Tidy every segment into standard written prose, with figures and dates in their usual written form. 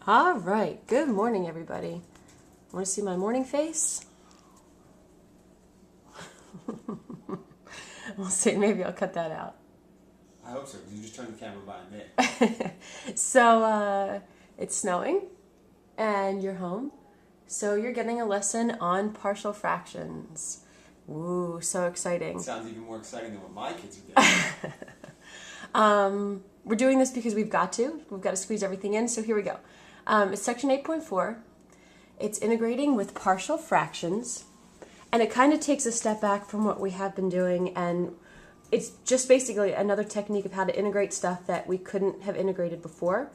All right, good morning, everybody. Want to see my morning face? We'll see, maybe I'll cut that out. I hope so, because you just turned the camera by me. So, it's snowing, and you're home. So you're getting a lesson on partial fractions. Woo, so exciting. Sounds even more exciting than what my kids are getting. We're doing this because we've got to. We've got to squeeze everything in, so here we go. It's section 8.4. It's integrating with partial fractions, and it kind of takes a step back from what we have been doing, and it's just basically another technique of how to integrate stuff that we couldn't have integrated before.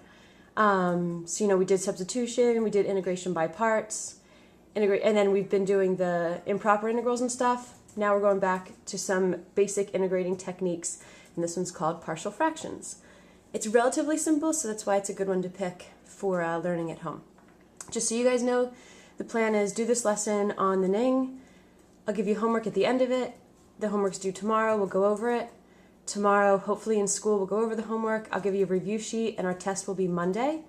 So, we did substitution, we did integration by parts, and then we've been doing the improper integrals and stuff. Now we're going back to some basic integrating techniques, and this one's called partial fractions. It's relatively simple, so that's why it's a good one to pick for learning at home. Just so you guys know, the plan is do this lesson on the Ning. I'll give you homework at the end of it. The homework's due tomorrow. We'll go over it. Tomorrow, hopefully in school, we'll go over the homework. I'll give you a review sheet, and our test will be Monday.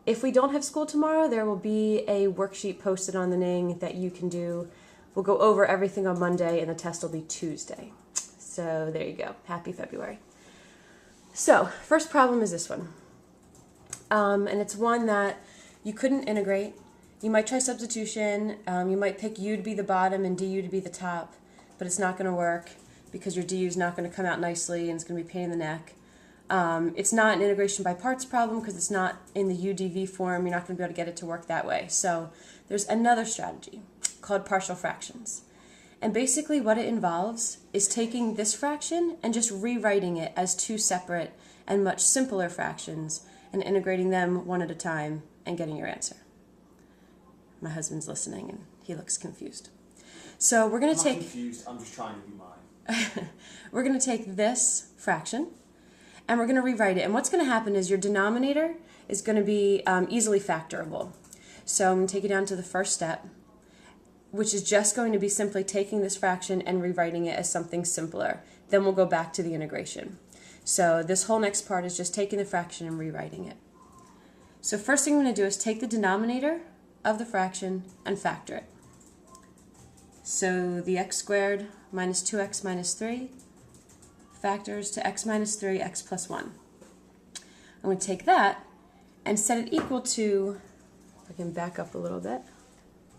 If we don't have school tomorrow, there will be a worksheet posted on the Ning that you can do. We'll go over everything on Monday, and the test will be Tuesday. So there you go. Happy February. So, first problem is this one. And it's one that you couldn't integrate. You might try substitution. You might pick U to be the bottom and DU to be the top, but it's not going to work because your DU is not going to come out nicely and it's going to be a pain in the neck. It's not an integration by parts problem because it's not in the UDV form. You're not going to be able to get it to work that way. So there's another strategy called partial fractions. And basically what it involves is taking this fraction and just rewriting it as two separate and much simpler fractions and integrating them one at a time and getting your answer. My husband's listening and he looks confused. So we're going to take... I'm not confused, I'm just trying to do mine. We're going to take this fraction and we're going to rewrite it. And what's going to happen is your denominator is going to be easily factorable. So I'm going to take you down to the first step, which is just going to be simply taking this fraction and rewriting it as something simpler. Then we'll go back to the integration. So this whole next part is just taking the fraction and rewriting it. So first thing I'm going to do is take the denominator of the fraction and factor it. So the x squared minus 2x minus 3 factors to x minus 3, x plus 1. I'm going to take that and set it equal to, if I can back up a little bit.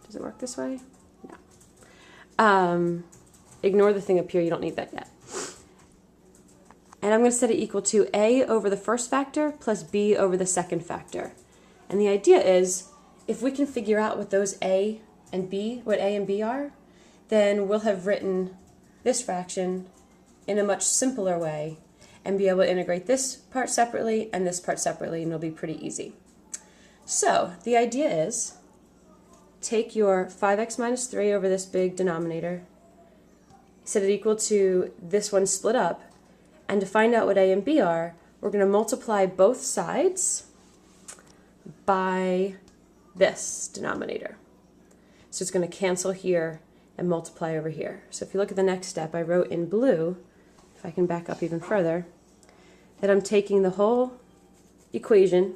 Does it work this way? No. Ignore the thing up here, you don't need that yet. And I'm going to set it equal to a over the first factor plus b over the second factor. And the idea is, if we can figure out what those a and b, what a and b are, then we'll have written this fraction in a much simpler way and be able to integrate this part separately and this part separately, and it'll be pretty easy. So the idea is, take your 5x minus 3 over this big denominator, set it equal to this one split up, and to find out what a and b are, we're going to multiply both sides by this denominator. So it's going to cancel here and multiply over here. So if you look at the next step, I wrote in blue, if I can back up even further, that I'm taking the whole equation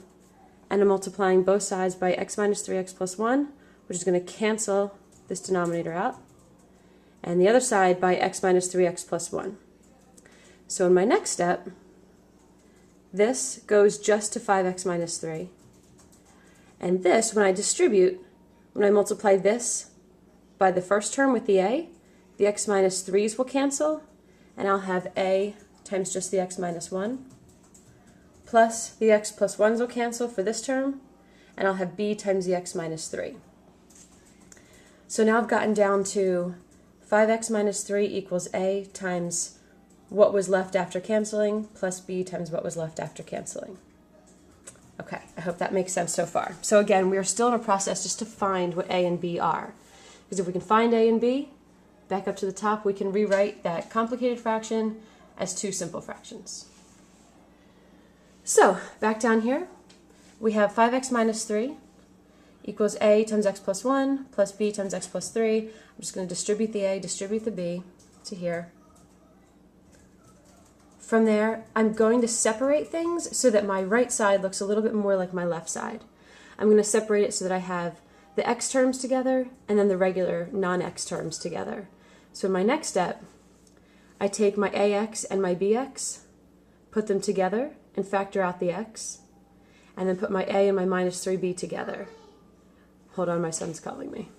and I'm multiplying both sides by x minus 3x plus 1, which is going to cancel this denominator out, and the other side by x minus 3x plus 1. So in my next step, this goes just to 5x minus 3. And this, when I distribute, when I multiply this by the first term with the a, the x minus 3's will cancel, and I'll have a times just the x minus 1, plus the x plus 1's will cancel for this term, and I'll have b times the x minus 3. So now I've gotten down to 5x minus 3 equals a times what was left after canceling plus b times what was left after canceling. Okay, I hope that makes sense so far. So again, we are still in a process just to find what a and b are. Because if we can find a and b, back up to the top, we can rewrite that complicated fraction as two simple fractions. So, back down here, we have 5x minus 3 equals a times x plus 1 plus b times x plus 3. I'm just going to distribute the a, distribute the b to here. From there, I'm going to separate things so that my right side looks a little bit more like my left side. I'm going to separate it so that I have the x terms together and then the regular non-x terms together. So in my next step, I take my ax and my bx, put them together and factor out the x, and then put my a and my minus 3b together. Hold on, my son's calling me.